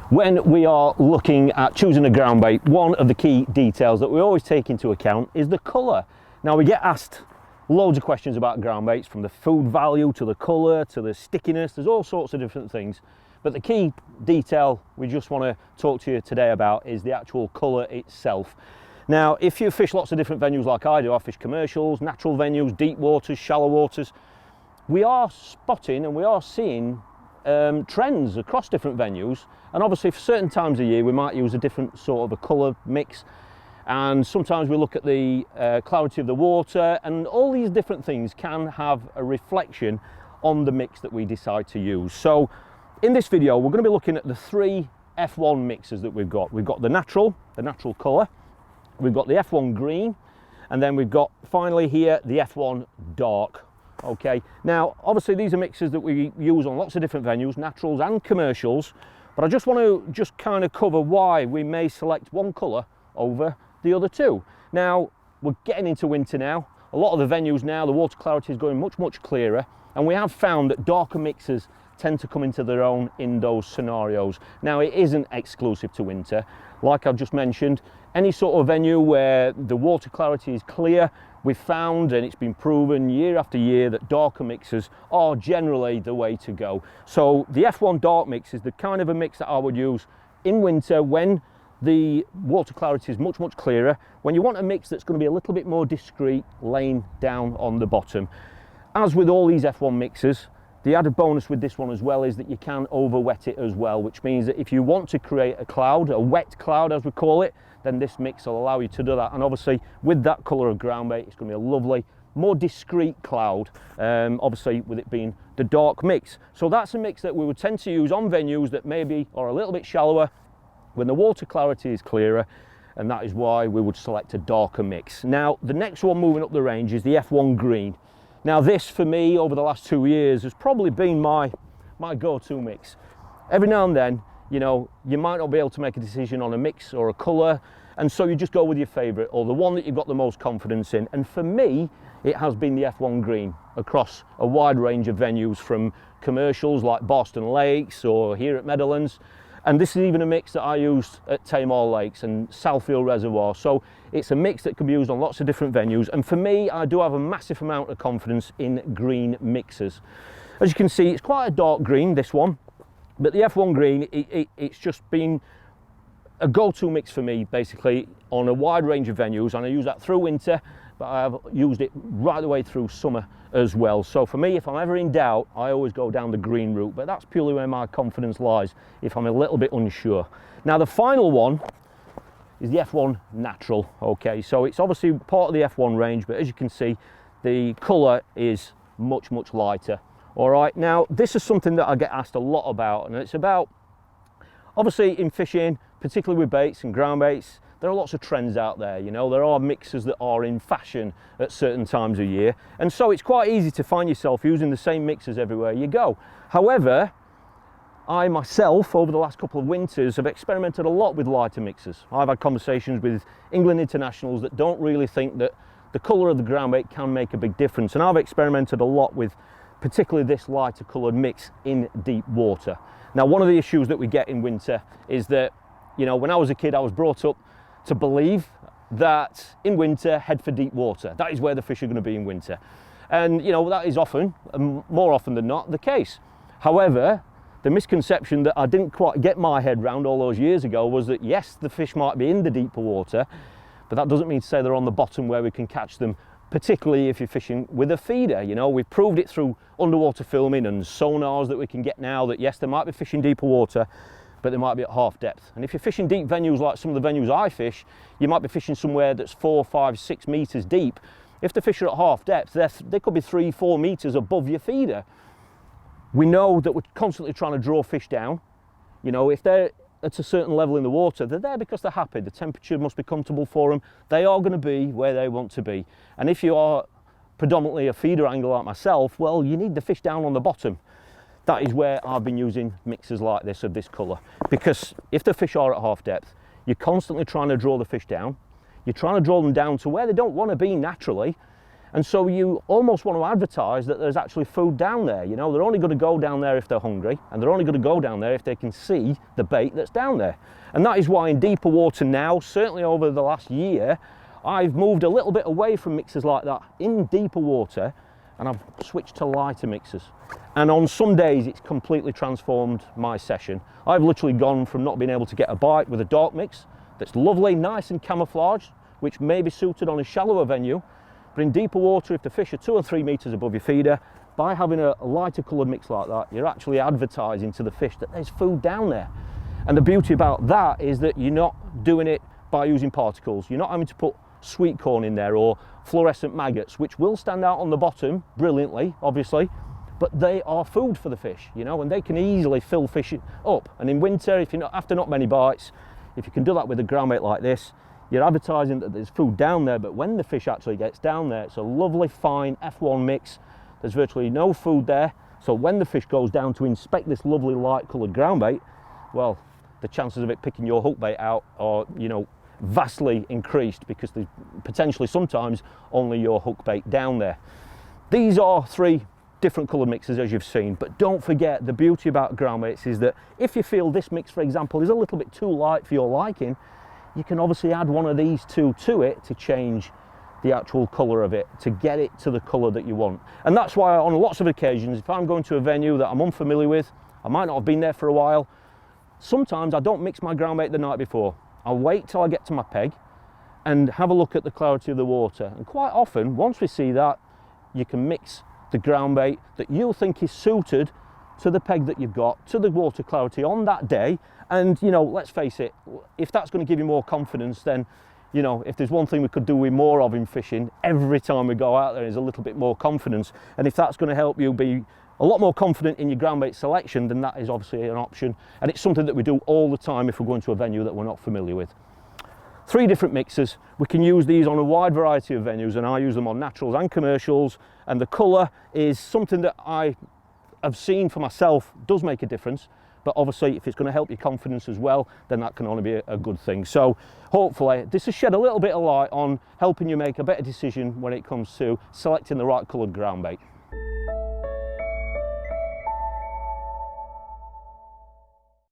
When we are looking at choosing a ground bait, one of the key details that we always take into account is the colour. Now, we get asked loads of questions about ground baits, from the food value to the colour to the stickiness. There's all sorts of different things, but the key detail we just want to talk to you today about is the actual colour itself. Now, if you fish lots of different venues like I do, I fish commercials, natural venues, deep waters, shallow waters, we are spotting and we are seeing trends across different venues, and obviously for certain times of year we might use a different sort of a colour mix, and sometimes we look at the clarity of the water, and all these different things can have a reflection on the mix that we decide to use. So in this video we're going to be looking at the three F1 mixes that we've got. We've got the natural colour, we've got the F1 green, and then we've got finally here the F1 dark. Okay, now obviously these are mixes that we use on lots of different venues, naturals and commercials, but I just want to kind of cover why we may select one colour over the other two. Now, we're getting into winter now. A lot of the venues now, the water clarity is going much clearer, and we have found that darker mixes tend to come into their own in those scenarios. Now, it isn't exclusive to winter. Like I've just mentioned, any sort of venue where the water clarity is clear, we've found, and it's been proven year after year, that darker mixes are generally the way to go. So the F1 dark mix is the kind of a mix that I would use in winter when the water clarity is much clearer, when you want a mix that's going to be a little bit more discreet, laying down on the bottom. As with all these F1 mixes, the added bonus with this one as well is that you can over wet it as well, which means that if you want to create a cloud, a wet cloud as we call it, then this mix will allow you to do that. And obviously with that colour of ground bait, it's going to be a lovely, more discreet cloud, obviously with it being the dark mix. So that's a mix that we would tend to use on venues that maybe are a little bit shallower, when the water clarity is clearer, and that is why we would select a darker mix. Now, the next one moving up the range is the F1 green. Now this, for me, over the last 2 years, has probably been my go-to mix. Every now and then, you know, you might not be able to make a decision on a mix or a colour, and so you just go with your favourite, or the one that you've got the most confidence in. And for me, it has been the F1 green across a wide range of venues, from commercials like Boston Lakes or here at Meadowlands. And this is even a mix that I used at Tamar Lakes and Southfield Reservoir. So it's a mix that can be used on lots of different venues. And for me, I do have a massive amount of confidence in green mixes. As you can see, it's quite a dark green, this one. But the F1 green, it's just been a go-to mix for me, basically, on a wide range of venues. And I use that through winter, but I have used it right the way through summer as well. So for me, if I'm ever in doubt, I always go down the green route, but that's purely where my confidence lies if I'm a little bit unsure. Now, the final one is the F1 natural. Okay, so it's obviously part of the F1 range, but as you can see, the colour is much lighter. All right, now this is something that I get asked a lot about, and it's about, obviously in fishing, particularly with baits and ground baits, there are lots of trends out there. You know, there are mixes that are in fashion at certain times of year, and so it's quite easy to find yourself using the same mixes everywhere you go. However, I myself, over the last couple of winters, have experimented a lot with lighter mixes. I've had conversations with England internationals that don't really think that the colour of the ground bait can make a big difference, and I've experimented a lot with particularly this lighter coloured mix in deep water. Now, one of the issues that we get in winter is that, you know, when I was a kid, I was brought up to believe that in winter, head for deep water. That is where the fish are going to be in winter. And, you know, that is often, more often than not, the case. However, the misconception that I didn't quite get my head round all those years ago was that, yes, the fish might be in the deeper water, but that doesn't mean to say they're on the bottom where we can catch them, particularly if you're fishing with a feeder. You know, we've proved it through underwater filming and sonars that we can get now that, yes, they might be fishing deeper water, but they might be at half depth. And if you're fishing deep venues like some of the venues I fish, you might be fishing somewhere that's 4, 5, 6 metres deep. If the fish are at half depth, they could be 3, 4 metres above your feeder. We know that we're constantly trying to draw fish down. You know, if they're at a certain level in the water, they're there because they're happy. The temperature must be comfortable for them. They are going to be where they want to be. And if you are predominantly a feeder angler like myself, well, you need the fish down on the bottom. That is where I've been using mixes like this, of this colour, because if the fish are at half depth, you're constantly trying to draw the fish down. You're trying to draw them down to where they don't want to be naturally, And so you almost want to advertise that there's actually food down there. You know, they're only going to go down there if they're hungry, and they're only going to go down there if they can see the bait that's down there. And that is why in deeper water now, certainly over the last year, I've moved a little bit away from mixers like that in deeper water, and I've switched to lighter mixers. And on some days it's completely transformed my session. I've literally gone from not being able to get a bite with a dark mix that's lovely, nice and camouflaged, which may be suited on a shallower venue, but in deeper water, if the fish are 2 or 3 meters above your feeder, by having a lighter coloured mix like that, you're actually advertising to the fish that there's food down there. And the beauty about that is that you're not doing it by using particles. You're not having to put sweet corn in there or fluorescent maggots, which will stand out on the bottom brilliantly, obviously, but they are food for the fish, you know, and they can easily fill fish up. And in winter, if you're not after not many bites, if you can do that with a ground bait like this, you're advertising that there's food down there, but when the fish actually gets down there, it's a lovely fine F1 mix. There's virtually no food there. So when the fish goes down to inspect this lovely light coloured ground bait, well, the chances of it picking your hook bait out are, you know, vastly increased, because there's potentially sometimes only your hook bait down there. These are 3 different coloured mixes, as you've seen, but don't forget, the beauty about ground baits is that if you feel this mix, for example, is a little bit too light for your liking, you can obviously add one of these 2 to it to change the actual colour of it, to get it to the colour that you want. And that's why on lots of occasions, if I'm going to a venue that I'm unfamiliar with, I might not have been there for a while, sometimes I don't mix my ground bait the night before. I'll wait till I get to my peg and have a look at the clarity of the water. And quite often, once we see that, you can mix the ground bait that you'll think is suited to the peg that you've got, to the water clarity on that day. And, you know, let's face it, if that's going to give you more confidence, then, you know, if there's one thing we could do with more of in fishing, every time we go out there is a little bit more confidence. And if that's going to help you be a lot more confident in your ground bait selection, then that is obviously an option. And it's something that we do all the time if we're going to a venue that we're not familiar with. 3 different mixers. We can use these on a wide variety of venues, and I use them on naturals and commercials. And the colour is something that I have seen for myself does make a difference. But obviously, if it's going to help your confidence as well, then that can only be a good thing. So hopefully this has shed a little bit of light on helping you make a better decision when it comes to selecting the right coloured ground bait.